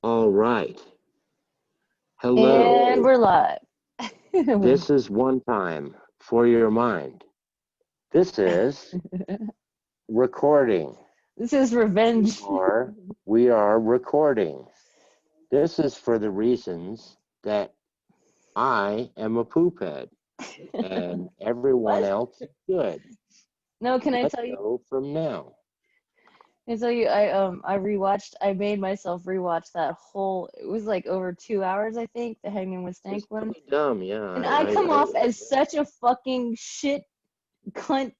All right. And Hello. we're live. This is one time for your mind. This is recording. This is revenge. We are recording. This is for the reasons that I am a poop head and everyone What? else is good. No, can I Let's tell you? go from now. I rewatched. I made myself rewatch that whole. It was like over 2 hours, I think, the Hanging with Stank It's one. pretty dumb, yeah. And I come off as such a fucking shit cunt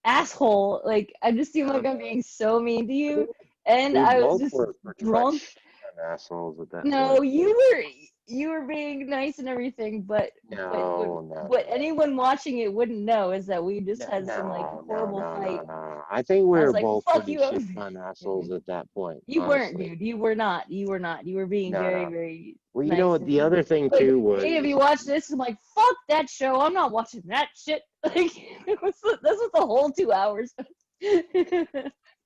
asshole. Like I just seem like I'm being so mean to you. And We I was both just were pretty drunk. much assholes at that No, point. you were being nice and everything, but No. what anyone watching it wouldn't know is that we just had some like horrible fight. No. I think we I were was like, both "Fuck pretty you!" shit on assholes at that point, You weren't, honestly. dude. You were not. You were not. You were being very, No. very Well, you know nice. what? The other thing Like, too hey, have was you watched this? I'm like, fuck that show. I'm not watching that shit. Like, that's what the whole 2 hours.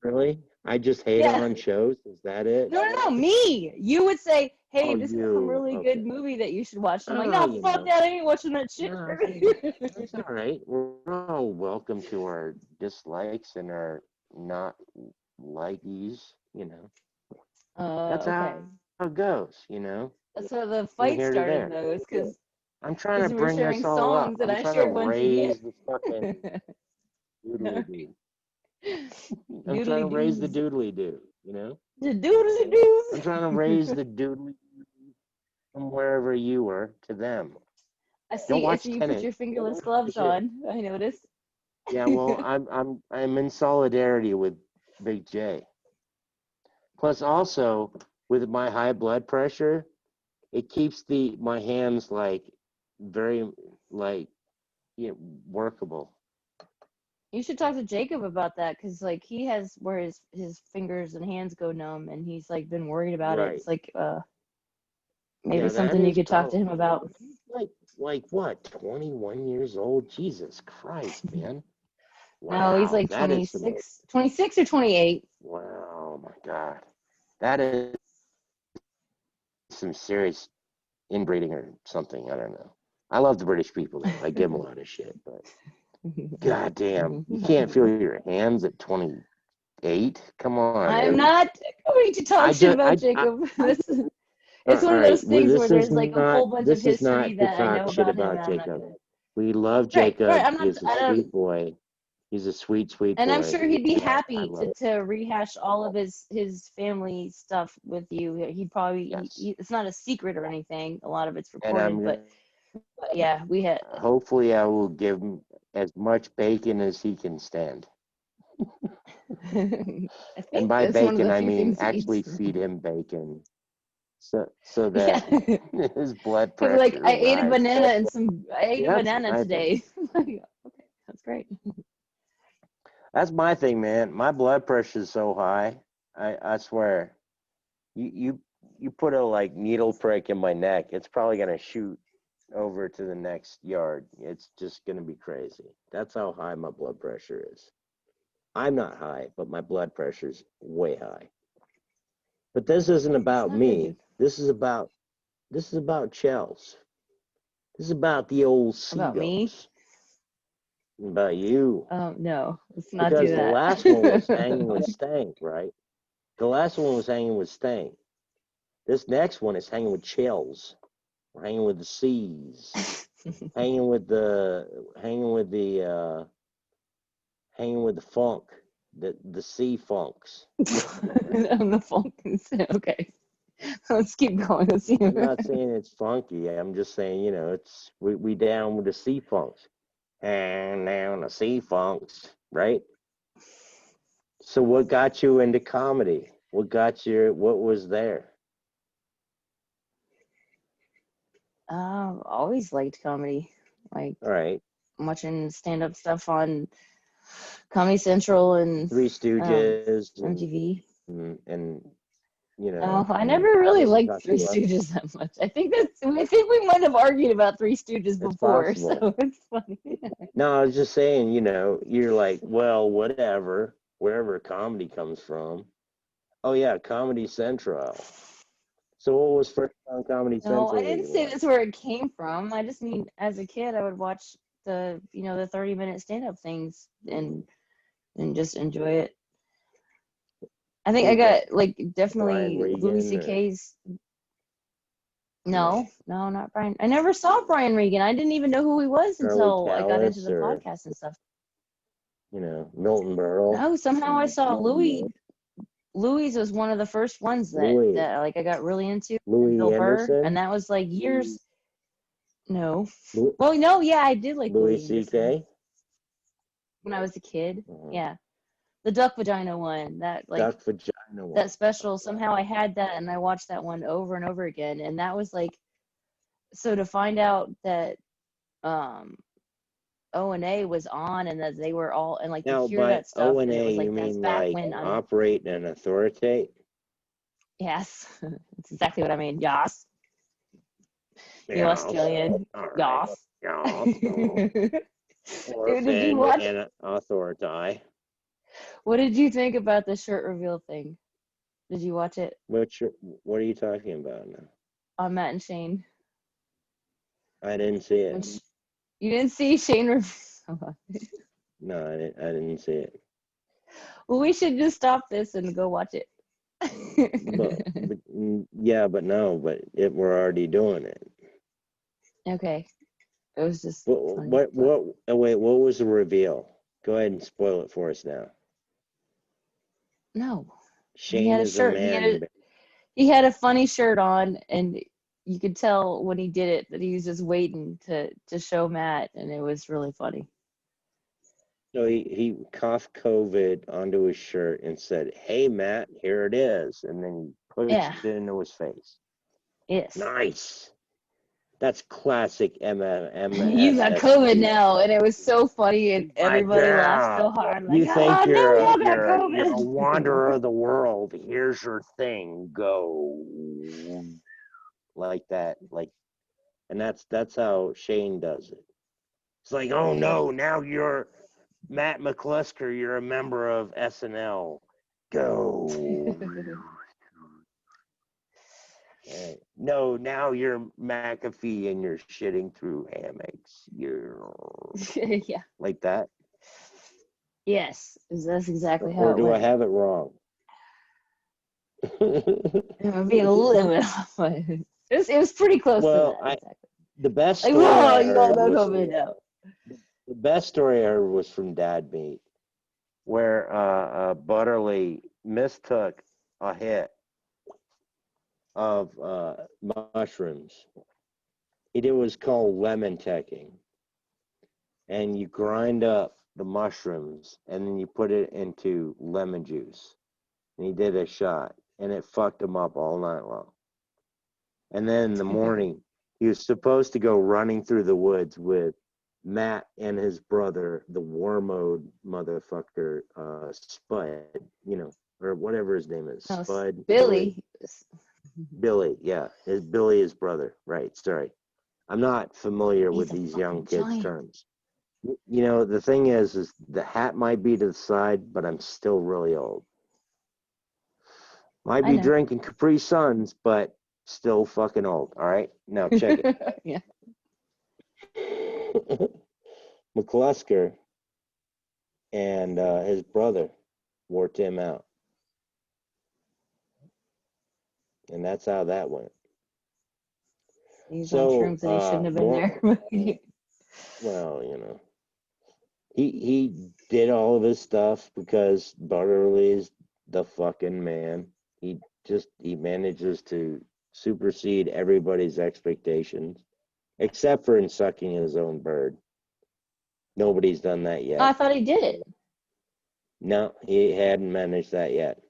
really. I just hate Yeah. on shows. Is that it? No, me. You would say, hey, Oh, this is some you. really good Okay. movie that you should watch. I'm like, Oh, no, you fuck know. that. I ain't watching that shit. No, that's all right. We're all welcome to our dislikes and our not likies. That's Okay. how it goes. That's how the From fight here to started, there. though, is I'm trying to because you were bring sharing us all up. songs and I'm I trying to shared a bunch of yeah. raise the fucking doodly doo. I'm trying Doodly to raise the doos. doodly doo. The doodly doos. I'm trying to raise the doodly doo from wherever you were to them. Don't I watch see you put Tenet. your fingerless gloves on. I noticed. Yeah, well, I'm in solidarity with Big J. Plus, also with my high blood pressure, it keeps my hands like very like workable. You should talk to Jacob about that because like he has where his fingers and hands go numb and he's like been worried about it. Right. It's like maybe Yeah, that something you is could talk to him probably about. like what, 21 years old? Jesus Christ, man. No, he's Wow, like that is some 26 or 28. wow, my God. That is some serious inbreeding or something. I don't know. I love the British people though. I give them a lot of shit, but God damn, you can't feel your hands at 28. Come on, I'm dude. not going to talk I shit just, about Jacob. It's all one of right. those Well, things where there's like a whole bunch of this is history not to that I talk know shit about him about and I'm not Jacob. gonna. We love Right. Jacob. I'm not. He's a I don't. sweet boy. He's a sweet, sweet And I'm boy. sure he'd be I happy love it. to rehash all of his family stuff with you. He'd probably it's not a secret or anything. A lot of it's And recorded, but yeah, we had. hopefully I will give him as much bacon as he can stand. I And think by that's one of bacon, the I few mean things he actually eats. feed him bacon, so Yeah, that his blood he'd be like, pressure I ate a rises. banana and I ate a Yeah, that's banana my thing. today. Okay, that's great. That's my thing, man. My blood pressure is so high. I swear. You put a like needle prick in my neck, it's probably gonna shoot over to the next yard. It's just gonna be crazy. That's how high my blood pressure is. I'm not high, but my blood pressure's way high. But this isn't It's about not good, me. dude. This is about Chels. This is about the old sea About me? dumps. About you. No, let's not do Because the that. last one was hanging with Stank, right? The last one was hanging with Stank. This next one is hanging with Chels. We're hanging with the seas. hanging with the funk, the sea funks. I'm the funk. Okay, let's keep going. Let's see. I'm not saying it's funky. I'm just saying, it's we down with the sea funks. And down the sea funks, right? So what got you into comedy? What was there? Always liked comedy, like All right. watching stand-up stuff on Comedy Central and Three Stooges MTV. and No, I never really this is liked not Three too much. Stooges that much. I think we might have argued about Three Stooges It's before, possible. so it's funny. No, I was just saying, you're like, well, whatever, wherever comedy comes from. Oh yeah, Comedy Central. So what was first on Comedy No, I Central that didn't you say watched? that's where it came from. I just mean as a kid, I would watch the 30-minute stand-up things and just enjoy it. I think I Who's that? got like Brian definitely Louis Regan or C.K.'s. no? No, no, not Brian. I never saw Brian Regan. I didn't even know who he was Charlie until I got into Callis the or podcast and stuff. Milton Berle? No, somehow I saw Louis. Louis was one of the first ones Louis that like I got really into, and Louis Bill Burr, and Anderson? that was like years. No, Lou- well, no, yeah, I did like Louis Louis Anderson C.K. when I was a kid. Uh, Yeah, the duck vagina one, that like Duck Vagina one. that special. Somehow I had that, and I watched that one over and over again, and that was like so to find out that um O&A was on and that they were all and like to Now, hear by that stuff O and and it A, was you like that's mean back like when operate and authoritate? yes, that's exactly what I mean. Yas, you Yes. Australian. All right. Yas. Yes. Dude, did you Orphan watch? and authority. What did you think about the shirt reveal thing? Did you watch it What are you talking about now? on Matt and Shane? I didn't see When it. you didn't see Shane reveal? No, I didn't see it. Well, we should just stop this and go watch it. Yeah, but no, we're already doing it. Okay, it was just funny. Wait, what was the reveal? Go ahead and spoil it for us now. No, he Shane had a is a shirt. man. He had a funny shirt on, and you could tell when he did it that he was just waiting to show Matt, and it was really funny. So he coughed COVID onto his shirt and said, "Hey Matt, here it is," and then he pushed Yeah. it into his face. Yes. Nice. That's classic You got COVID now, and it was so funny, and Like, everybody laughed so hard. Like, you think oh no, you're y'all got you're a COVID. wanderer of the world. Here's your thing. Go like that. And that's how Shane does it. It's like, oh no, now you're Matt McClusker. You're a member of SNL. Go. No, now you're McAfee and you're shitting through hammocks. You're Yeah. like that. Yes, that's exactly how Or it do I went. have it wrong? I'm being a little bit off, but it was pretty close to Well, that. Exactly. the best Like, story oh, I you all heard got was COVID now. the best story I heard was from Dad Meat, where Butterly mistook a hit of mushrooms. It was called lemon teching, and you grind up the mushrooms and then you put it into lemon juice. And he did a shot, and it fucked him up all night long. And then in the morning, he was supposed to go running through the woods with Matt and his brother, the war mode motherfucker, Spud, or whatever his name is. No, Spud, Billy. Billy, yeah. Billy, his brother. Right, sorry. I'm not familiar with He's a these young fucking kids' giant. terms. The thing is the hat might be to the side, but I'm still really old. Might I be know. drinking Capri Suns, but still fucking old. All right, now check Yeah. it. McClusker and his brother wore Tim out, and that's how that went. He's on So shrooms and he shouldn't have been more. there. Well, he did all of his stuff because Butterly is the fucking man. He manages to supersede everybody's expectations, except for in sucking his own bird. Nobody's done that Oh, I yet. thought he did it. No, he hadn't managed that yet.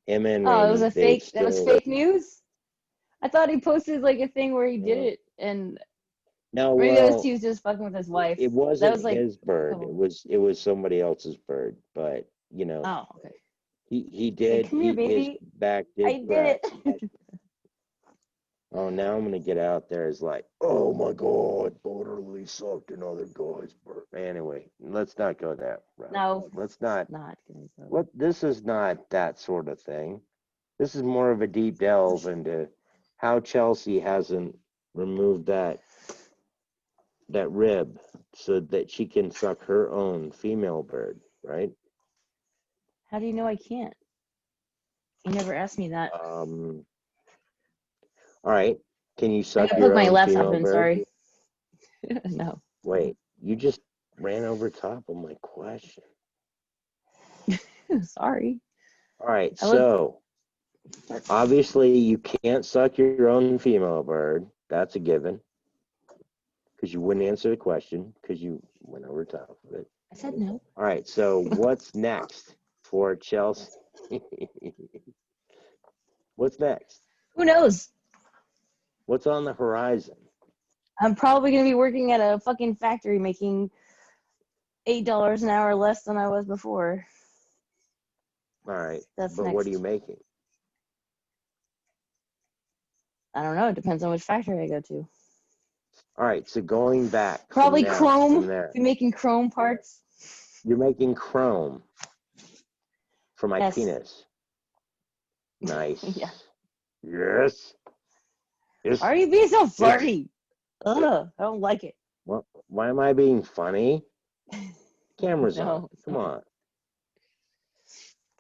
Him and Oh, it was Rainey, a they've fake. That was still. fake news. I thought he posted like a thing where he did it, and No, maybe that was well, he was just fucking with his wife. it That wasn't was like his a bird. couple. It was somebody else's bird. But Oh, okay. he Hey, did. come here, His baby. back I did did crack. it. Oh, now I'm gonna get out there as like, oh my god, Butterly sucked another guy's bird. Anyway, let's not go that route. No, Let's not. not gonna go. This is not that sort of thing. This is more of a deep delve into how Chelsea hasn't removed that rib so that she can suck her own female bird, right? How do you know I can't? You never asked me that. All right. Can you I suck gotta your plug my own laptop female in, bird? sorry. No. Wait, you just ran over top of my question. Sorry. All right, I look so obviously you can't suck your own female bird. That's a given. Because you wouldn't answer the question because you went over top of it. I said no. All right, so what's next for Chelsea? What's next? Who knows? What's on the horizon? I'm probably gonna be working at a fucking factory making $8 an hour less than I was before. All right, That's but next. what are you making? I don't know. It depends on which factory I go to. All right, so going back Probably from chrome. there, Be making chrome parts. you're making chrome for my Yes. penis. Nice. Yeah. Yes. Yes. Why are you being so Yes. flirty? Ugh, I don't like it. What? Why am I being funny? Camera's No, on. Come on.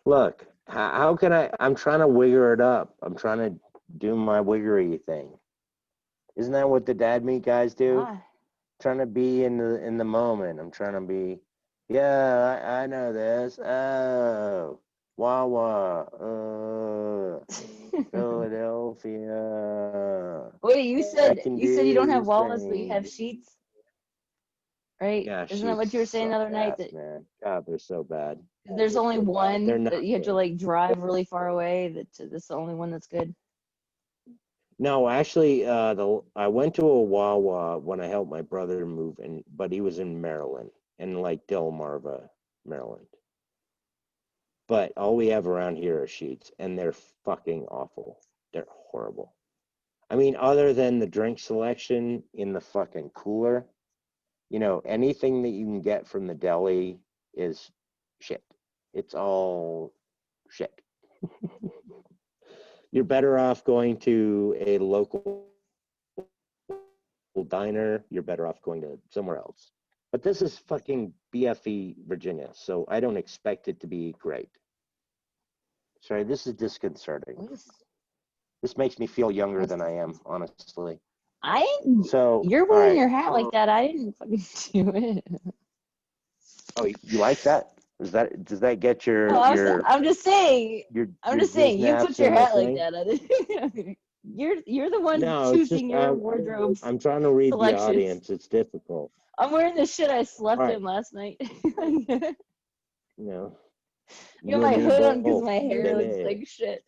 Look, how can I? I'm trying to wigger it up. I'm trying to do my wiggery thing. Isn't that what the dad meat guys do? Why? Trying to be in the moment. I'm trying to be. Yeah, I know this. Oh, Wawa. Philadelphia. Wait, you I said can you don't have do walnuts, but you have things. sheets, right? Yeah, Isn't that what you were saying the other night? That man. God, they're so bad. there's only They're one not that you have to good. like drive really far away. That's the only one that's good. No, actually, I went to a Wawa when I helped my brother move, but he was in Maryland, in like Delmarva, Maryland. But all we have around here are sheets, and they're fucking awful. They're horrible. I mean, other than the drink selection in the fucking cooler, anything that you can get from the deli is shit. It's all shit. You're better off going to a local diner. You're better off going to somewhere else. But this is fucking BFE, Virginia, so I don't expect it to be great. Sorry, this is disconcerting. This makes me feel younger than I am, honestly. You're wearing your hat like that. I didn't fucking do it. Oh, you like that? Does that get your? No, I'm just saying. Your, I'm just saying. You put your hat like that. You're the one choosing your wardrobe. I'm trying to read the audience. It's difficult. I'm wearing the shit I slept in last night. No. You got my hood on because my hair looks like shit.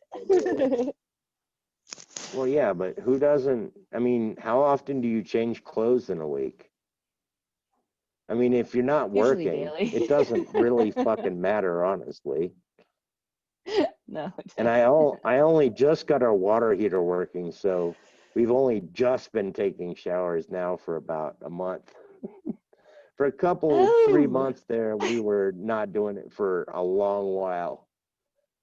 Well, yeah, but who doesn't? I mean, how often do you change clothes in a week? I mean, if you're not working, it doesn't really fucking matter, honestly. No. And I only just got our water heater working, so we've only just been taking showers now for about a month. For a couple, 3 months there, we were not doing it for a long while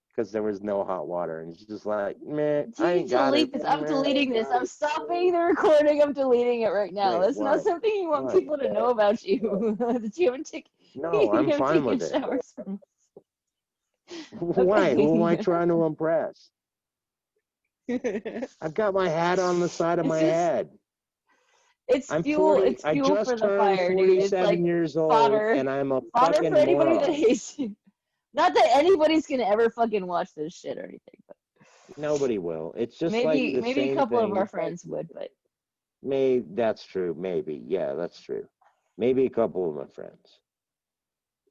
because there was no hot water, and it's just like, man, I ain't got it. I'm deleting this. I'm stopping the recording. I'm deleting it right now. Wait, That's not something you want people to know about you. That you haven't taken. No, I'm fine with it. Why? Who am I trying to impress? I've got my hat on the side of my head. It's fuel. It's fuel for the fire, dude. It's like years old, fodder. And I'm a fodder fucking for anybody moron. that hates you. Not that anybody's gonna ever fucking watch this shit or anything, but nobody will. It's just maybe like a couple of our friends would, but maybe that's true. Maybe, yeah, that's true. Maybe a couple of my friends.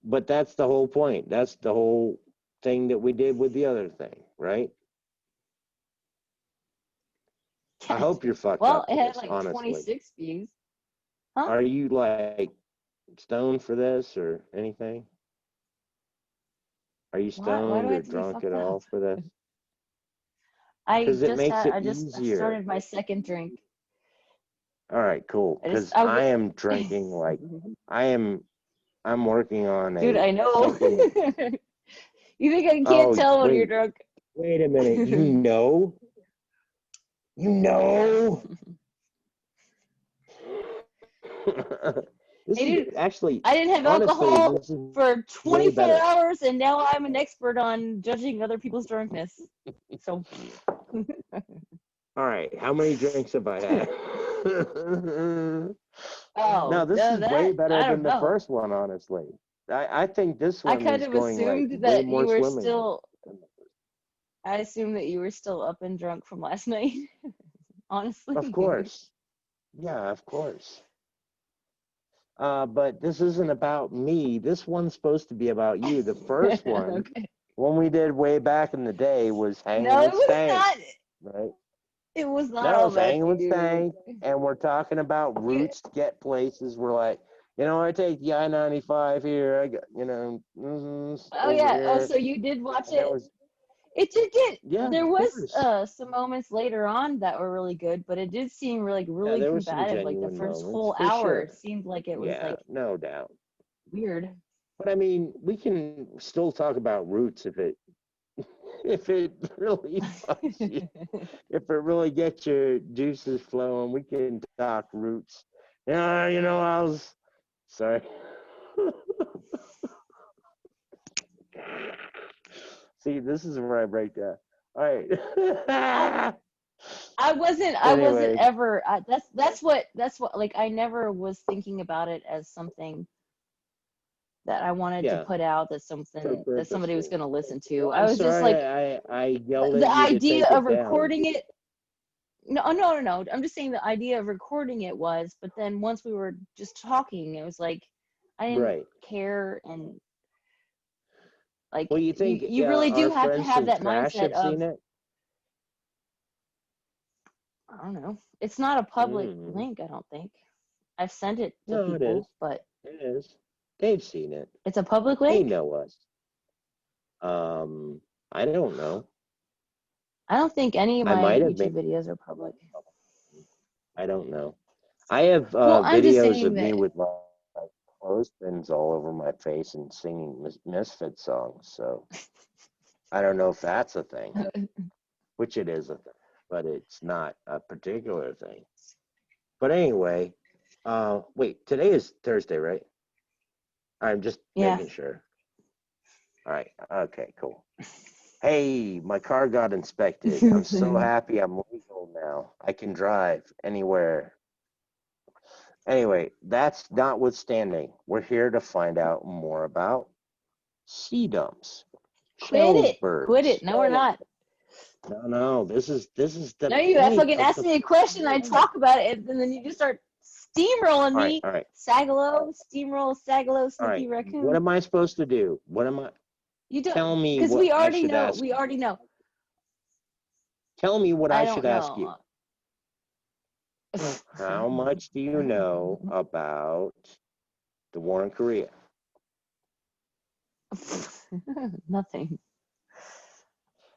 But that's the whole point. That's the whole thing that we did with the other thing, right? I hope you're fucked up. Well, it had this, like honestly. 26 views. Huh? Are you like stoned for this or anything? Are you stoned or drunk at all for this? I easier. started my second drink. All right, cool. Because I am drinking like I'm working on Dude, I know. You think I can't tell when you're drunk? Wait a minute. You know? You know. This Hey, is dude, actually, I didn't have honestly, alcohol this is for way 24 better. hours, and now I'm an expert on judging other people's drunkenness. So, All right, how many drinks have I had? oh, No, this is way that better I than don't the know. first one, honestly. I think this I one kind is of going like assumed way that you more were swimmingly. still. I assumed that you were still up and drunk from last night. Honestly. Of course. Yeah, of course. But this isn't about me. This one's supposed to be about you. The first one, Okay. one we did way back in the day, was hanging No, it with was Stank, not. right? It was not No, all it's hanging Matthew, with dude. Stank, and we're talking about You. routes to get places. We're like, I take the I-95 here. I got, Oh over yeah. Oh, here, so you did watch and there it. was, It did get. yeah, There of was course. some moments later on that were really good, but it did seem like Yeah, really there were some combative. Like the genuine first moments whole for hour, it sure. seemed like it was Yeah, like no doubt. weird. But I mean, we can still talk about roots if it really fucks you, if it really gets your juices flowing. We can talk roots. Yeah, I was sorry. See, this is where I break down. All I, right. I wasn't Anyway, ever. That's what. Like I never was thinking about it as something that I wanted to yeah, put out. That's so something that somebody was purposeful. going to listen to. Well, I I'm was just sorry like I yelled the at you to idea take of it down. recording it. No, no, no, no. I'm just saying the idea of recording it was, but then once we were just talking, it was like I didn't Right. care, and like Well, you you think you really our do have to friends have from that Trash mindset have of seen it? I don't know. It's not a public Mm. link, I don't think. I've sent it to No, it is. people, but It is. They've seen it. it's a public They link. know us. Um, I don't know. I don't think any of I my might have made. YouTube videos are public. I don't know. I have Well, I'm just videos saying of me that. with my clothespins all over my face and singing Misfit songs. So I don't know if that's a thing, which it is a thing, but it's not a particular thing. But anyway, wait, today is Thursday, right? I'm just Yeah. making sure. All right. Okay, cool. Hey, my car got inspected. I'm so happy I'm legal now. I can drive anywhere. Anyway, that's notwithstanding. We're here to find out more about sea dumps, Quit it. Quit it. Charlesburgs. No, we're not. No. This is the No, you point fucking of ask the me a fucking question, I thing. talk about it, and then you just start steamrolling All right, me. all right, Sagalo, steamroll, Sagalo, all Snippy right. What Raccoon. am I supposed to do? What am I? You don't, Tell me because what we I already should know. ask We you. already know. Tell me what I I should don't ask you. know. How much do you know about the war in Korea? Nothing.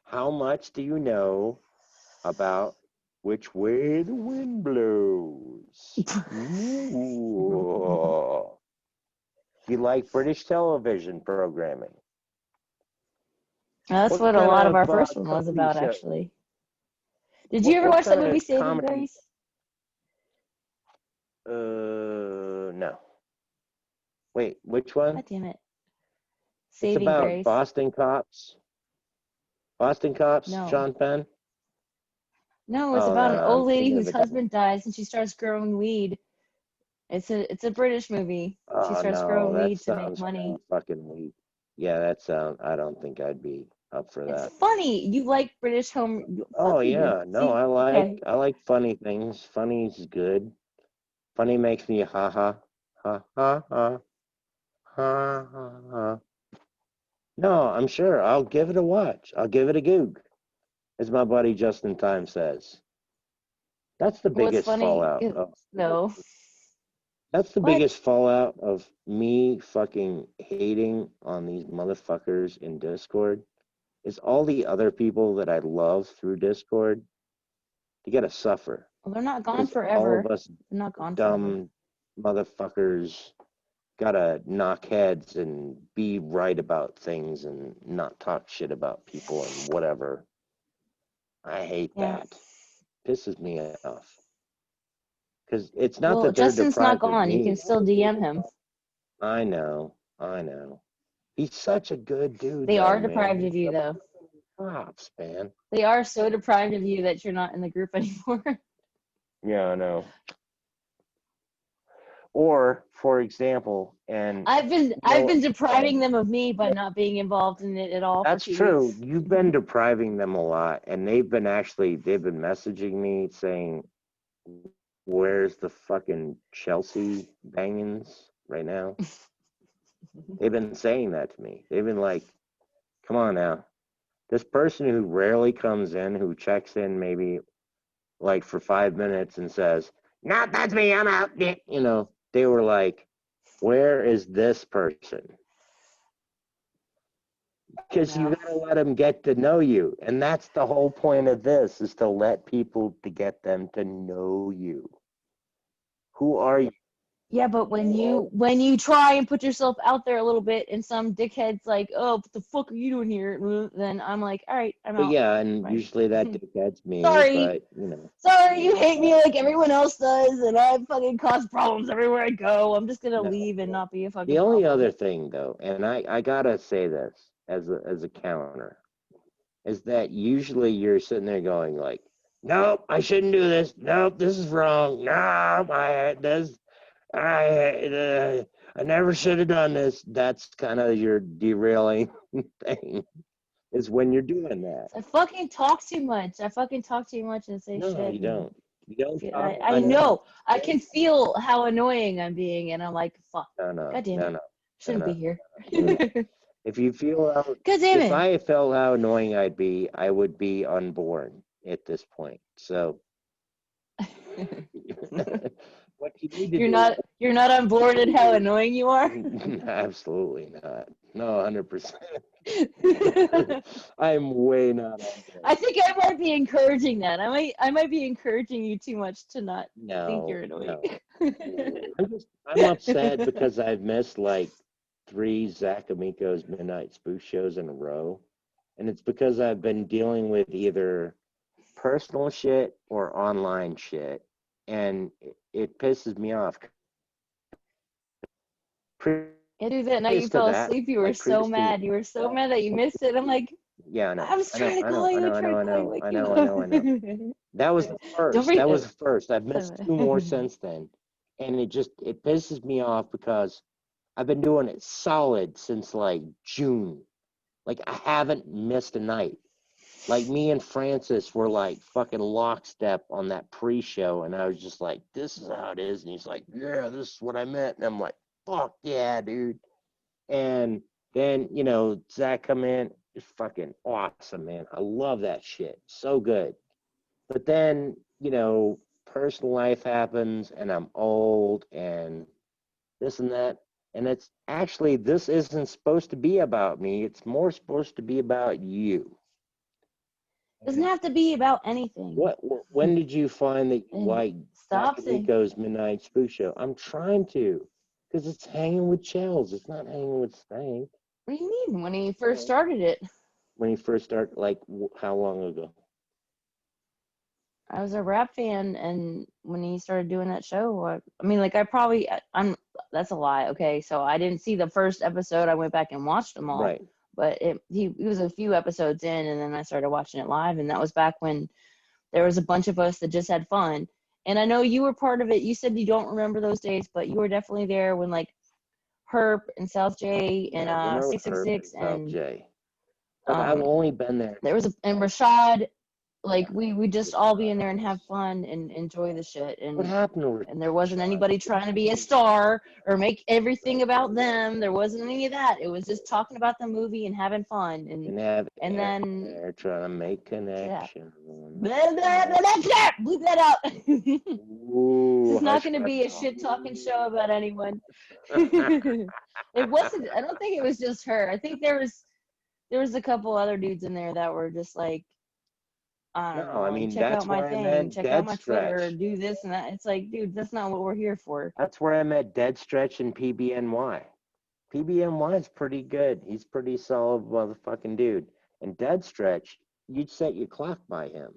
How much do you know about which way the wind blows? Ooh. You like British television programming? That's What what a kind lot of of our first one was comedy about, show? actually. Did you ever What watch that kind movie of Saving comedy? Grace? No. Wait, which one? God damn it. It's Saving about Grace. Boston cops. Boston cops, No. Sean Penn. No, it's Oh about an no, I'm old lady thinking of whose a different. husband dies and she starts growing weed. It's a British movie. She Oh starts no, growing that weed to make sounds money. fucking weak. Yeah, that sounds. I don't think I'd be up for It's that. funny. You like British home. Fuck Oh you, dude. yeah, no, See, I like okay. I like funny things. Funny's good. Funny makes me ha ha ha ha ha ha ha ha. No, I'm sure I'll give it a watch. I'll give it a goog, as my buddy Justin Time says. That's the What's biggest funny? fallout of No. That's the What? biggest fallout of me fucking hating on these motherfuckers in Discord is all the other people that I love through Discord. They gotta suffer Well, they're not gone because all of forever. us They're not gone forever. dumb motherfuckers gotta knock heads and be right about things and not talk shit about people and whatever. I hate Yeah. that. pisses me off. Because it's not Well, that they're Justin's not deprived of gone. You me. can still DM him. I know. He's such a good dude, They though, are man. deprived of you, though. Props, man. They are so deprived of you that you're not in the group anymore. Yeah, I know. Or, for example, and I've been you I've know, been depriving them of me by not being involved in it at all for that's 2 weeks. true. You've been depriving them a lot, and they've been messaging me saying, "Where's the fucking Chelsea bangings right now?" They've been saying that to me. They've been like, "Come on now." This person who rarely comes in, who checks in maybe like for 5 minutes and says, "No, that's me. I'm out." You know, they were like, "Where is this person?" Because you gotta let them get to know you, and that's the whole point of this: is to let people to get them to know you. Who are you? Yeah, but when you try and put yourself out there a little bit, and some dickhead's like, "Oh, what the fuck are you doing here?" Then I'm like, "All right, I'm But out." yeah, and Bye. usually that dickhead's me. Sorry, But you know, sorry, you hate me like everyone else does, and I fucking cause problems everywhere I go. I'm just gonna no. leave and not be a The fucking only problem. other thing, though, and I gotta say this as a counter, is that usually you're sitting there going like, "Nope, I shouldn't do this. Nope, this is wrong. No, I never should have done this." That's kind of your derailing thing, is when you're doing that. I fucking talk too much. I fucking talk too much and say No, shit. you And don't. You don't talk I enough. know. I can feel how annoying I'm being, and I'm like, fuck. No, no, God damn no, it. no, no, Shouldn't no, be here. no, no. God damn If it. I felt how annoying I'd be, I would be unborn at this point. So what you need to You're do, not on board at how annoying you are. absolutely not. No, 100%. I'm way not on board. I think I might be encouraging that. I might be encouraging you too much to not think No, you're annoying. no. I'm upset because I've missed like 3 Zach Amico's Midnight Spoof shows in a row. And it's because I've been dealing with either personal shit or online shit. And it pisses me off. And dude, that night Previous you to fell that, asleep, you were like so previous to, mad. You were so mad that you missed it. I'm like, yeah, I was I know, trying to I know, call I you. I know, I tried know, to I call you. know, Wake I you know, I know, I know. up. That was the Don't first. bring. That was the first. I've missed 2 more since then. And it pisses me off because I've been doing it solid since like June. Like I haven't missed a night. Like me and Francis were like fucking lockstep on that pre-show, and I was just like, "This is how it is," and he's like, "Yeah, this is what I meant," and I'm like, "Fuck yeah, dude!" And then Zach come in, it's fucking awesome, man. I love that shit, so good. But then personal life happens, and I'm old, and this and that. And it's actually, this isn't supposed to be about me. It's more supposed to be about you. Doesn't have to be about anything. When did you find that you And like stop saying. Takamico's Midnight Spook Show? I'm trying to, because it's hanging with Chels. It's not hanging with Stank. What do you mean? When he first started it, When he first started, like, how long ago? I was a rap fan, and when he started doing that show, I mean, like, I'm. That's a lie. Okay, so I didn't see the first episode. I went back and watched them all, Right. but he was a few episodes in, and then I started watching it live, and that was back when there was a bunch of us that just had fun. And I know you were part of it. You said you don't remember those days, but you were definitely there when like Herp and South J and I remember Herb and 666 South and J. But I've only been there. there was and Rashad. Like we just all be in there and have fun and enjoy the shit. What And happened to there wasn't Rashad? anybody trying to be a star or make everything about them. There wasn't any of that. It was just talking about the movie and having fun. And have And Eric then there trying to make yeah. connections. Blah, blah, blah, blah, blah. Bleep that out. This Ooh, is not hush going to hush. be a shit talking show about anyone. It wasn't. I don't think it was just her. I think there was a couple other dudes in there that were just like, I don't No, know, I like mean check out that's my where I thing, met check out Dead my Twitter, Stretch. do this and that. It's like, dude, that's not what we're here for. That's where I met Dead Stretch and PBNY. PBNY is pretty good. He's pretty solid motherfucking dude. And Dead Stretch, you'd set your clock by him.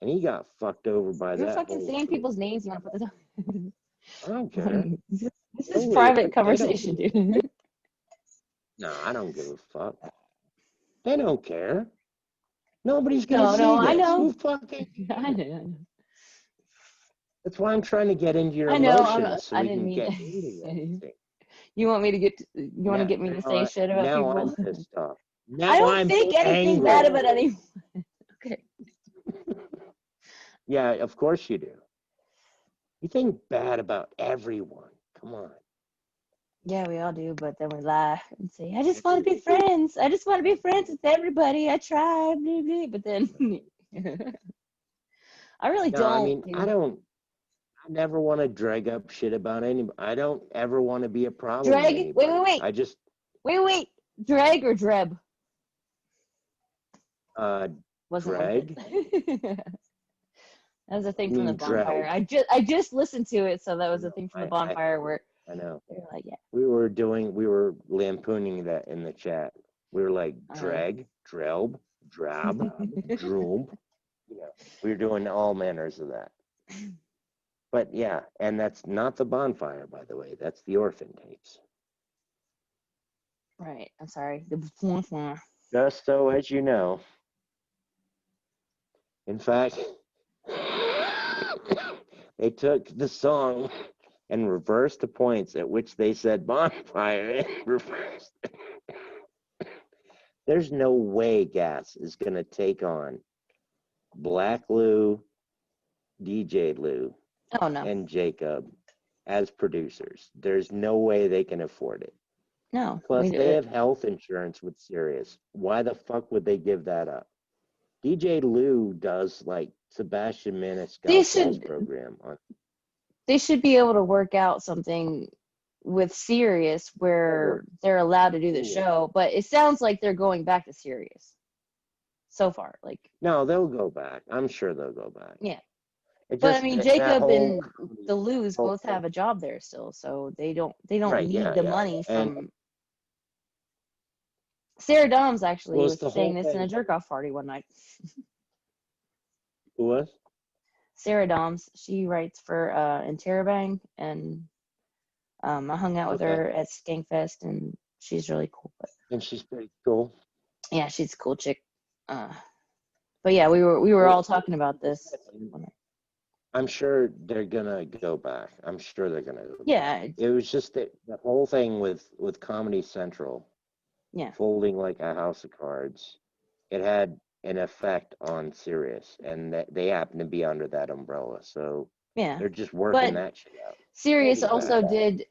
and he got fucked over by You're that fucking whole saying troop. people's names. You want to put this I don't care. on? This is Oh, private they don't. conversation, dude. No, I don't give a fuck. They don't care. Nobody's gonna No, see I this. know. Who fucking? I know. That's why I'm trying to get into your I know. emotions so I we didn't can mean. get into everything. You want me to get? You want to get me to say shit about Now people? I'm pissed off. I Now don't I'm think anything angry. bad about anyone. Okay. Yeah, of course you do. You think bad about everyone. Come on. Yeah, we all do, but then we laugh and say, "I just want to be friends. I just want to be friends with everybody. I try, blah, blah." But then, I really No, I don't. mean, I don't. I never want to drag up shit about anybody. I don't ever want to be a problem with Drag. anybody. Wait. I just Wait. Drag or Dreb? Wasn't drag. worth it. That was a thing You from the mean bonfire. drag? I just listened to it, so that was a thing from the I bonfire where I know. they were like, yeah. We were lampooning that in the chat. We were like drag, drelb, drab, droom. You know, we were doing all manners of that. But yeah, and that's not the bonfire, by the way. That's the orphan tapes. Right. I'm sorry. Just so as you know. In fact, they took the song and reversed the points at which they said bonfire and reversed. There's no way Gas is going to take on Black Lou, DJ Lou, Oh no. and Jacob as producers. There's no way they can afford it. No. Plus, they have health insurance with Sirius. Why the fuck would they give that up? DJ Lou does like Sebastian Maniscalco's program on. They should be able to work out something with Sirius where they're allowed to do the show, but it sounds like they're going back to Sirius so far. Like no, they'll go back. I'm sure they'll go back. Yeah. It But just, I mean, Jacob and the Lou's both have a job there still, so they don't need the money from. Sarah Doms actually was saying this in a jerk off party one night. Who was? Sarah Doms. She writes for Interrobang, and I hung out with her at Skankfest, and she's really cool. And she's pretty cool. Yeah, she's a cool chick. But yeah, we were all talking about this. I'm sure they're gonna go back. I'm sure they're gonna go back. It was just the whole thing with Comedy Central. Yeah. Folding like a house of cards. It had an effect on Sirius, and they happen to be under that umbrella. So yeah, they're just working that shit out. Sirius also did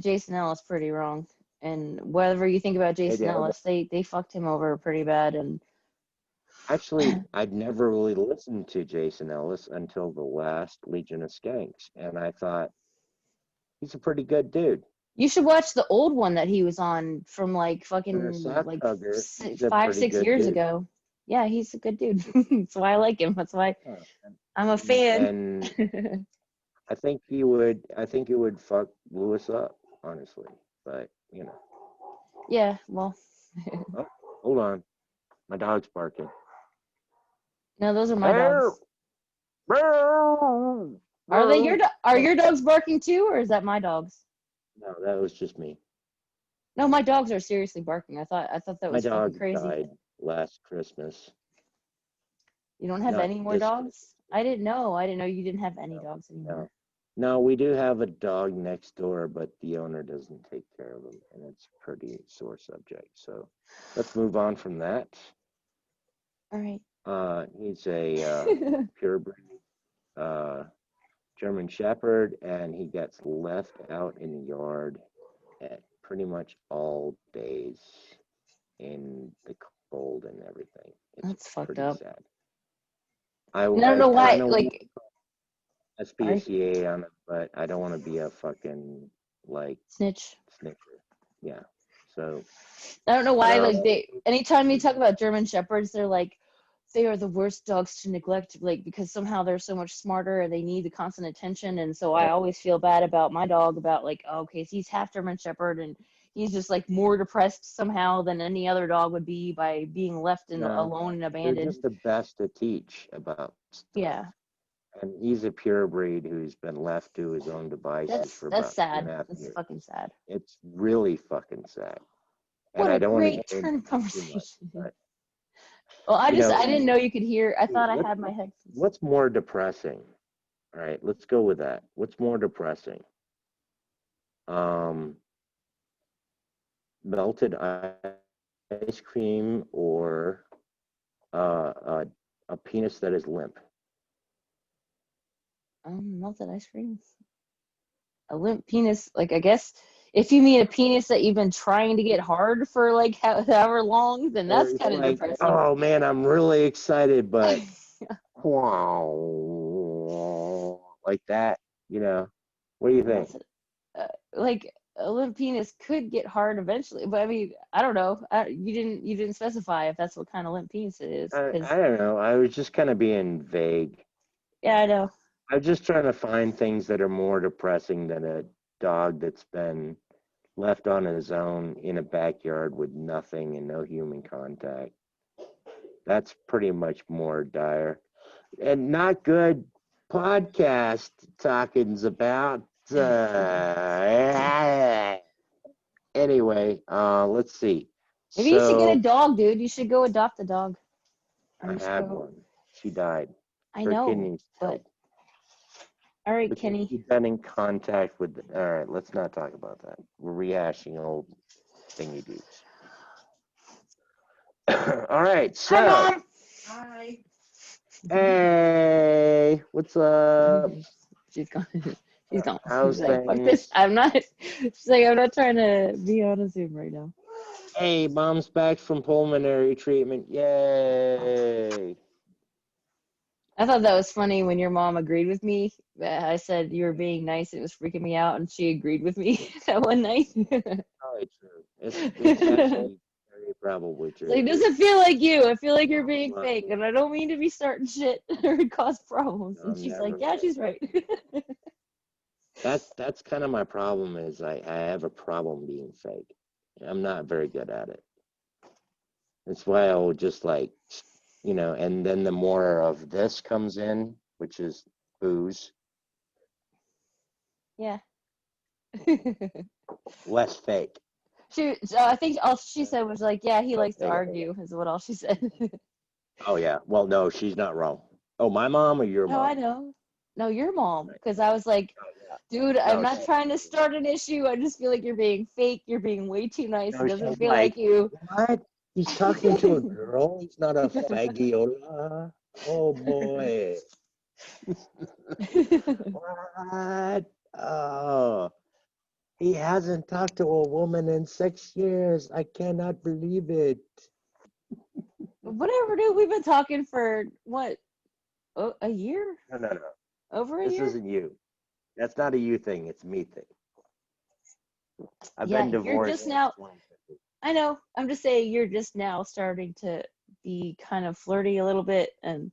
Jason Ellis pretty wrong. And whatever you think about Jason Ellis, they fucked him over pretty bad. And actually, I'd never really listened to Jason Ellis until the last Legion of Skanks, and I thought he's a pretty good dude. You should watch the old one that he was on from like fucking like 5-6 years ago. Yeah, he's a good dude. That's why I like him. That's why I'm a fan. And I think he would fuck Lewis up, honestly. But you know. Yeah, well. Oh, hold on, my dog's barking. No, those are my dogs. Are your dogs barking too, or is that my dogs? No, that was just me. No, my dogs are seriously barking. I thought that was fucking crazy. My dog died last Christmas. You don't have any more dogs? I didn't know you didn't have any dogs anymore. No, we do have a dog next door, but the owner doesn't take care of him, and it's a pretty sore subject. So let's move on from that. All right. He's a purebred German Shepherd, and he gets left out in the yard at pretty much all days in the cold and everything. That's fucked up. Sad. I don't know why, like SPCA on it, but I don't want to be a fucking like snitcher. Yeah. So I don't know why, like anytime you talk about German Shepherds, they're like, they are the worst dogs to neglect, like, because somehow they're so much smarter and they need the constant attention. And so I always feel bad about my dog, about like, oh, okay, so he's half German Shepherd and he's just like more depressed somehow than any other dog would be by being left No, alone and they're abandoned. just the best to teach about stuff. Yeah, And he's a pure breed who's been left to his own devices for that's about sad. 2.5 That's years. fucking sad. It's really fucking sad. And What I a don't want to great get into turn of it too much, conversation. but Well, I you know, didn't know you could hear. I thought I what, had my headphones. what's more depressing? All right, let's go with that. What's more depressing? Melted ice cream or a penis that is limp? Melted ice cream. A limp penis, like I guess if you mean a penis that you've been trying to get hard for like however long, then Or that's it's kind of like, depressing. oh man, I'm really excited, but like that, you know. What do you think? Like a limp penis could get hard eventually, but I mean, I don't know. You didn't specify if that's what kind of limp penis it is, I, 'cause I don't know. I was just kind of being vague. yeah, I know. I'm just trying to find things that are more depressing than a dog that's been left on his own in a backyard with nothing and no human contact. That's pretty much more dire. And not good podcast talkings about. Anyway, let's see. Maybe you should get a So dog, dude. You should go adopt a dog. Or I you should had go. one. She died. I Her know, kidneys but failed. all right, But Kenny. she's been in contact with. All right, let's not talk about that. We're rehashing old thingy dudes. All right, so. Hi, Mom. Hi. Hey, what's up? She's gone. She's gone. How's She's like, fuck things? this. I'm not. She's like, I'm not trying to be on a Zoom right now. Hey, mom's back from pulmonary treatment. Yay. I thought that was funny when your mom agreed with me. I said you were being nice. It was freaking me out, and she agreed with me that one night. Probably true. It's actually very probably true. Like, does it feel like you? I feel like you're being Well, fake, and I don't mean to be starting shit or cause problems. no, And I'm she's never like, yeah, fake. she's right. That's kind of my problem is I have a problem being fake. I'm not very good at it. That's why I'll just like, and then the more of this comes in, which is booze, Yeah. less fake. I think all she said was like, yeah, he likes to Okay. argue, is what all she said. Oh yeah. Well, no, she's not wrong. Oh, my mom or your No, I mom? know. No, your mom. Because I was like, Oh, yeah. dude, I'm No, not trying to start an issue. I just feel like you're being fake. You're being way too nice. no, It doesn't she's feel like, like you. what? He's talking to a girl? He's not a fagiola? Oh boy. What? Oh, he hasn't talked to a woman in 6 years. I cannot believe it. Whatever, dude. We've been talking for what? Oh, a year? No, no, no. Over a This year? isn't you. That's not a you thing. It's me thing. I've Yeah, been you're divorced just since now. 2015. I know. I'm just saying you're just now starting to be kind of flirty a little bit. And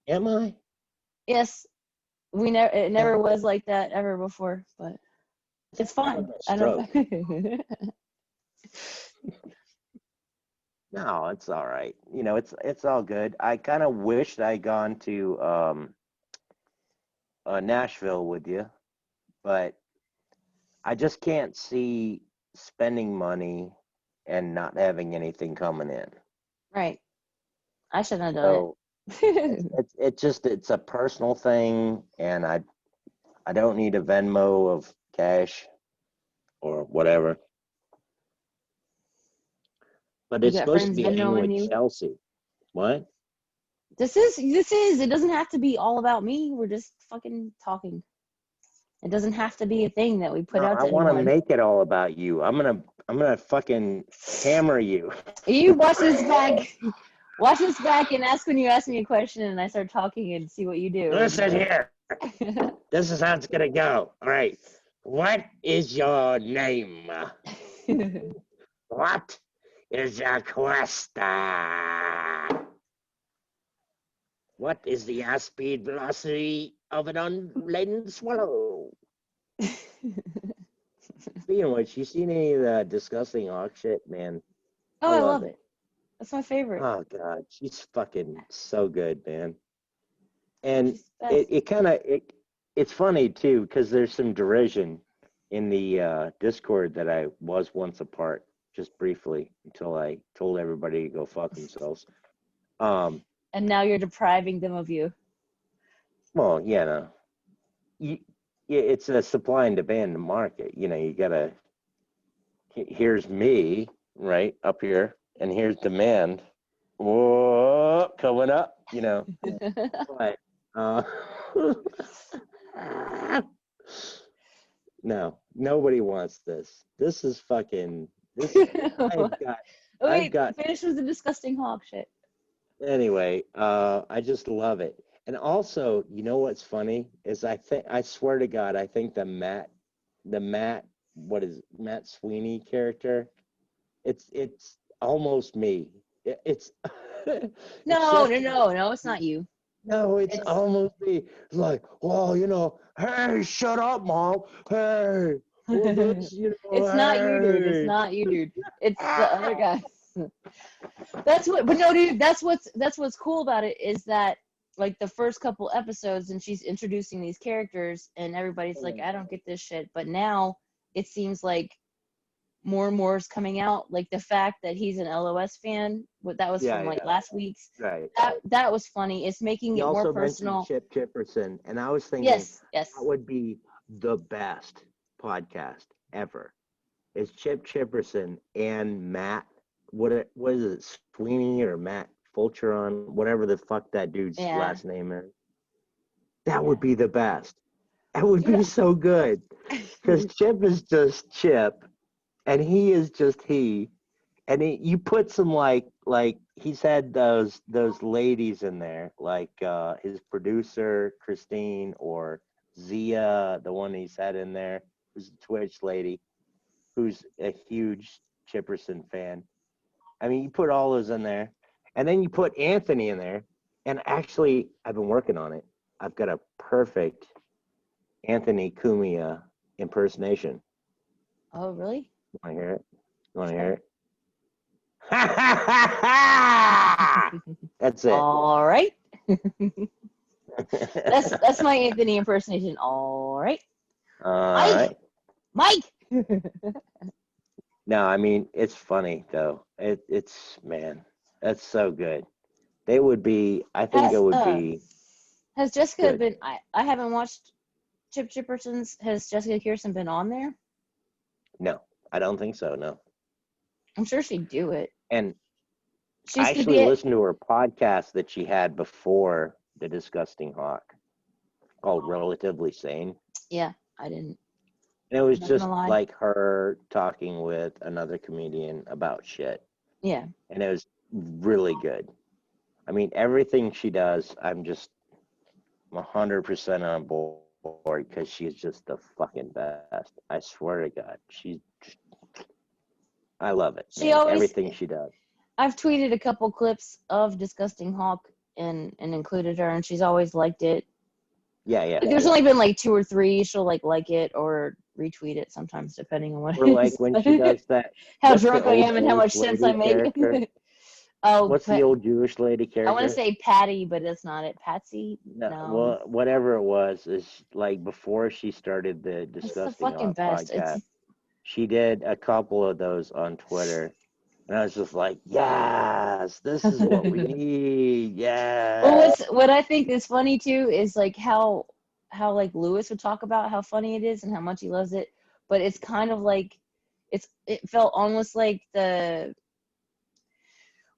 Am I? yes, it never was like that ever before, but it's fine. I Stroke. don't. No, it's all right. It's all good. I kind of wished I'd gone to Nashville with you, but I just can't see spending money and not having anything coming in. Right. I shouldn't have done So it's a personal thing, and I don't need a Venmo of cash or whatever. But You it's got supposed to friends be hanging Venmoing with you. Chelsea. What? This is. It doesn't have to be all about me. We're just fucking talking. It doesn't have to be a thing that we put No, out I to want to anyone. make it all about you. I'm gonna fucking hammer you. You watch this back. Watch this back and ask when you ask me a question and I start talking and see what you do. Listen here. This is how it's gonna go. All right. What is your name? What is your quest? What is the speed velocity of an unladen swallow? Speaking of which, you seen any of the disgusting hawk shit, man? Oh, I I love love it. it. That's my favorite. Oh God, she's fucking so good, man. And She's the it, best. it kind of it's funny too because there's some derision in the Discord that I was once a part, just briefly until I told everybody to go fuck themselves. Um, And now you're depriving them of you. well, yeah, no, you, yeah, it's a supply and demand market. You know, you gotta. Here's me right up here, and here's demand. Whoa, coming up. You know, but uh, no, nobody wants this. This is fucking. This I've got. Oh, I've wait, got. finish with the disgusting hawk shit. Anyway, I just love it. And also, you know what's funny is I swear to God, I think the Matt, what is it, Matt Sweeney character? It's almost me. It's it's No, just no, no, no, it's not you. no, it's It's almost me. It's like, well, hey, shut up, mom. Hey, well, this, it's not you, dude. It's hey. not you, dude. It's the other guy. That's what, but no, dude. That's what's cool about it is that like the first couple episodes, and she's introducing these characters, and everybody's like, I don't get this shit. But now it seems like more and more is coming out. Like the fact that he's an LOS fan, what that was from Yeah, like yeah, last week's. right. That was funny. It's making He it more also mentioned personal. Chip Chipperson, and I was thinking Yes, yes, that would be the best podcast ever. Is Chip Chipperson and Matt, what is it, Sweeney or Matt Fulcheron, whatever the fuck that dude's yeah, last name is. That yeah. would be the best. That would Dude, be so good. Because Chip is just Chip, and he is just he. And you put some like he's had those ladies in there, like his producer Christine or Zia, the one he's had in there, who's a Twitch lady, who's a huge Chipperson fan. I mean, you put all those in there, and then you put Anthony in there. And actually, I've been working on it. I've got a perfect Anthony Cumia impersonation. oh, really? You want to hear it? You want to hear Sure. it? That's it. All right. That's my Anthony impersonation. All right. All Mike, right. Mike. No, I mean it's funny though. It's man, that's so good. They would be. I think it has would be has Jessica good. been? I haven't watched Chip Chipperson's. Has Jessica Kirsten been on there? No, I don't think so. No. I'm sure she'd do it. And I She's gonna actually be at. listened to her podcast that she had before the Disgusting Hawk called Relatively Sane. Yeah, I didn't. And it was I'm not gonna just lie. like her talking with another comedian about shit. Yeah. And it was really good. I mean, everything she does, I'm just 100% on board because she's just the fucking best. I swear to God. I love it, She man. always. Everything she does. I've tweeted a couple clips of Disgusting Hawk and included her, and she's always liked it. Yeah, yeah. Like, there's only been like two or three. She'll like it or retweet it sometimes, depending on what Or it like is. when she does that, How what's the drunk I old am and how Jewish much sense I lady make. character? Oh, What's the but old Jewish lady I want to character? say Patty, but that's not it. Patsy? No, No. well, whatever it was, is like before she started the It's the Disgusting fucking Hawk best. It's podcast, she did a couple of those on Twitter. And I was just like, yes, this is what we need. well, Yeah. what I think is funny too is like how like Lewis would talk about how funny it is and how much he loves it, but it's kind of like it felt almost like the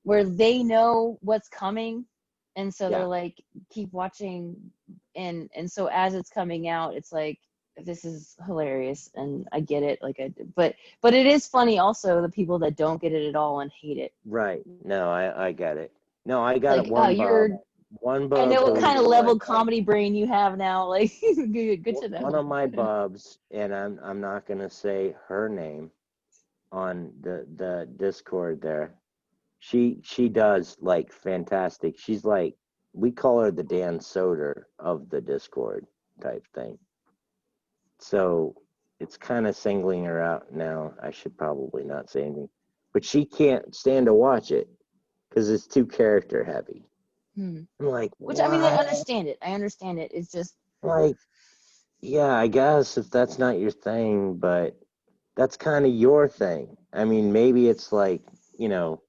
where they know what's coming, and so they're Yeah. like keep watching, and so as it's coming out, it's like this is hilarious and I get it, like but it is funny also the people that don't get it at all and hate it. Right. No, I get it. No, I It's got it. like, oh, One I bub know what who's kind of like level comedy brain you have now. Like, good to one know. of my bubs, and I'm not gonna say her name on the Discord there. She does like fantastic. She's like, we call her the Dan Soder of the Discord type thing. So it's kind of singling her out now. I should probably not say anything, but she can't stand to watch it because it's too character heavy. I'm like, Which I mean, I what? understand it. I understand it. It's just Like, yeah, I guess if that's not your thing, but that's kind of your thing. I mean, maybe it's like, you know,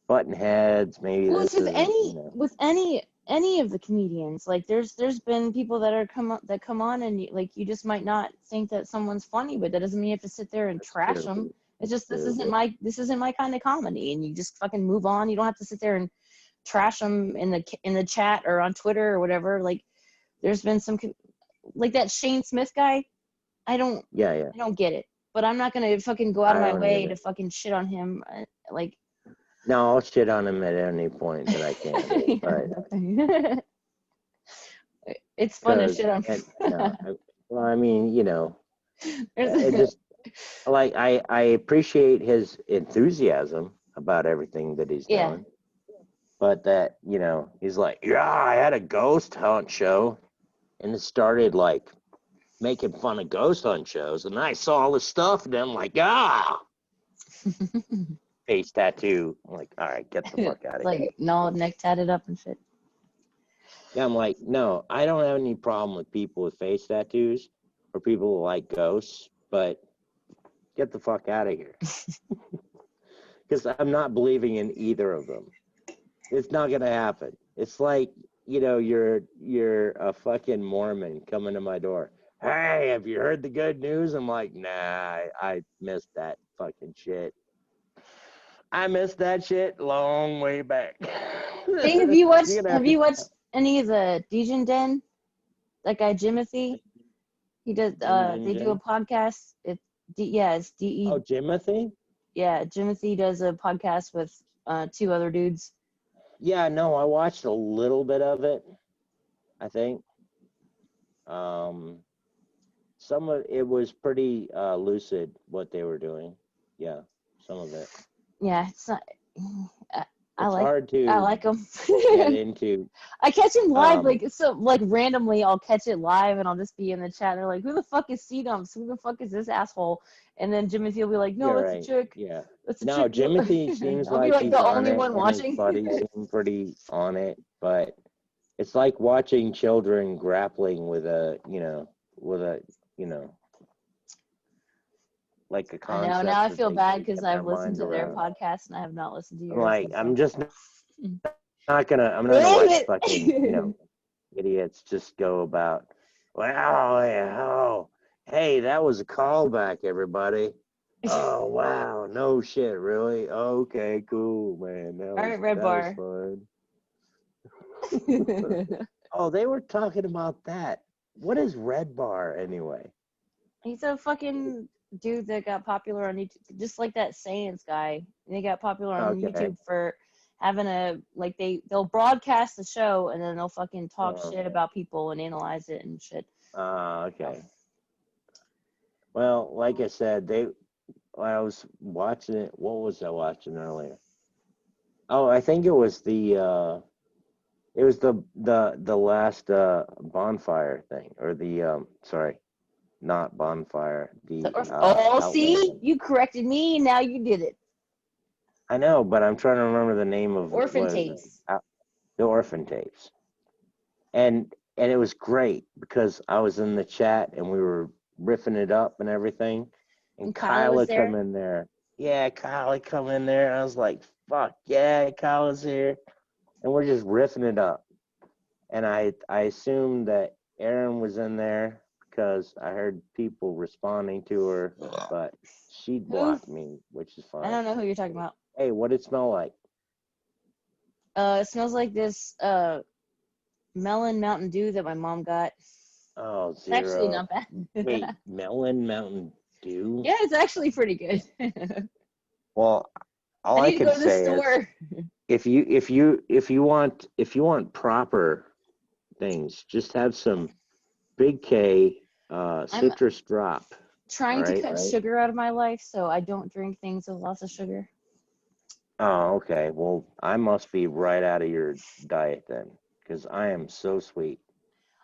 button heads. Maybe well, it's this with isn't, you know, any of the comedians. Like there's been people that come on and like you just might not think that someone's funny, but that doesn't mean you have to sit there and that's trash true. them. It's just True, but this isn't my kind of comedy, and you just fucking move on. You don't have to sit there and trash them in the chat or on Twitter or whatever. Like there's been some like that Shane Smith guy. yeah, yeah. I don't get it, but I'm not gonna fucking go out of I my don't way either. to fucking shit on him. Like No, I'll shit on him at any point that I can, yeah, but okay. It's fun to because shit on. no, well, I mean, you know, it There's- just like I appreciate his enthusiasm about everything that he's yeah, doing, but that you know, he's like, yeah, I had a ghost hunt show, and it started like making fun of ghost hunt shows, and I saw all this stuff, and I'm like, face tattoo. I'm like, all right, get the fuck out of here. like no neck tatted up and shit. Yeah, I'm like, no, I don't have any problem with people with face tattoos or people who like ghosts, but get the fuck out of here. Because I'm not believing in either of them. It's not gonna happen. It's like, you know, you're a fucking Mormon coming to my door. Hey, have you heard the good news? I'm like, nah, I missed that fucking shit. I missed that shit long way back. Hey, You're gonna have have to. you watched any of the Degen Den? That guy Jimothy? He does they do a podcast. It's Oh, DE. Jimothy? Yeah, Jimothy does a podcast with two other dudes. Yeah, no, I watched a little bit of it, I think. Um, some of it was pretty lucid what they were doing. Yeah, some of it. Yeah, it's not. I, I It's like hard I to like him. get into. I catch him live Um, like so like randomly. I'll catch it live and I'll just be in the chat. They're like, "Who the fuck is C Dumps? Who the fuck is this asshole?" And then Jimothy will be like, "No, you're that's a right. chick. Yeah. That's a No, chick." Jimothy seems I'll be like like he's the on only it, one and his watching. buddies seem pretty on it, but it's like watching children grappling with you know, like a I know. Now concept I that feel they bad can't because get I've their listened mind to their around. podcast and I have not listened to I'm yours. like, So fuck. I'm not gonna Damn let fucking, you it! know, idiots just go about, wow, yeah, oh, hey, that was a callback, everybody. Oh wow, no shit, really? Okay, cool, man. All right, Red That was Bar. fun. Oh, they were talking about that. What is Red Bar anyway? He's a fucking dude that got popular on YouTube, just like that Science guy. They got popular on Okay. YouTube for having a like they'll broadcast the show and then they'll fucking talk shit about people and analyze it and shit. Okay. Well, like I said, I was watching it. What was I watching earlier? Oh, I think it was the last bonfire thing, or the sorry, not bonfire, the Oh, outlaw see, thing. you corrected me. Now you did it. I know, but I'm trying to remember the name of Orphan what is it? tapes. The Orphan Tapes, and it was great because I was in the chat and we were riffing it up and everything, and And Kyle Kyle was had come there. in there. Yeah, Kyle had come in there. I was like, fuck yeah, Kyle is here, and we're just riffing it up. And I assumed that Erin was in there because I heard people responding to her, but she Who? blocked me, which is I fine. don't know who you're talking about. Hey, what did it smell like? It smells like this melon Mountain Dew that my mom got. Oh, It's actually zero. not bad. Wait, Melon Mountain Dew? Yeah, it's actually pretty good. Well, all I I need to can go to the say is store. if you want proper things, just have some Big K I'm citrus drop. All trying to right. cut sugar out of my life, so I don't drink things with lots of sugar. Oh, okay. Well, I must be right out of your diet then, because I am so sweet.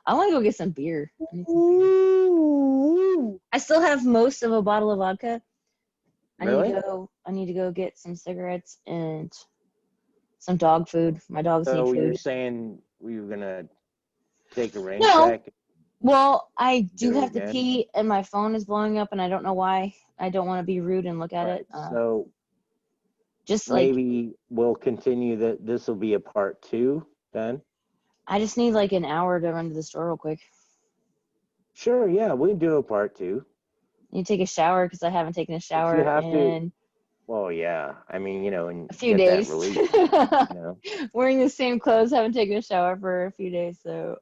I want to go get some beer. I need some beer. I still have most of a bottle of vodka. Really? I need to go get some cigarettes and some dog food. My dogs need So you're food. saying we were gonna take a rain No. check? Well, I do Do it have to again? pee, and my phone is blowing up, and I don't know why. I don't want to be rude and look at Right. it. So Just like maybe we'll continue that. This will be a part 2 then. I just need like an hour to run to the store real quick. Sure. Yeah, we can do a part 2. I need to take a shower because I haven't taken a If you shower have to. in Well, yeah. I mean, and a few get that days. relief. Wearing the same clothes, haven't taken a shower for a few days, so.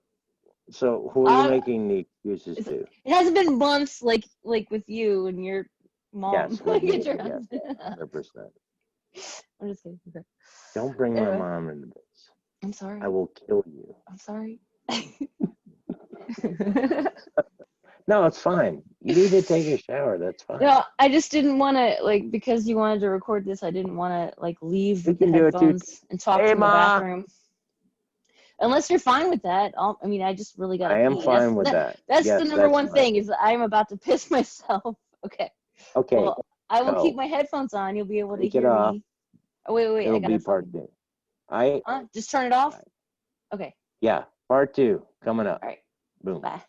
So who are you making the excuses to? It hasn't been months like with you and your mom. Yes, with me. Your Yes, husband. 100%. I'm just kidding. Okay. Don't bring my Anyway, mom into this. I'm sorry. I will kill you. I'm sorry. No, it's fine. You need to take a shower. That's fine. No, I just didn't want to because you wanted to record this. I didn't want to leave We with the can do it too. headphones and talk Hey, from the Ma. bathroom. Unless you're fine with that, I just really gotta I am pee. fine with that. That's Yes, the number that's one fine. thing is I'm about to piss myself. Okay. Okay. Well, I will keep go. my headphones on. You'll be able to Take it hear off. me. Oh wait, I It'll gotta be part fucking. 2. Just turn it off. Okay. Yeah, part 2 coming up. All right. Boom. Bye.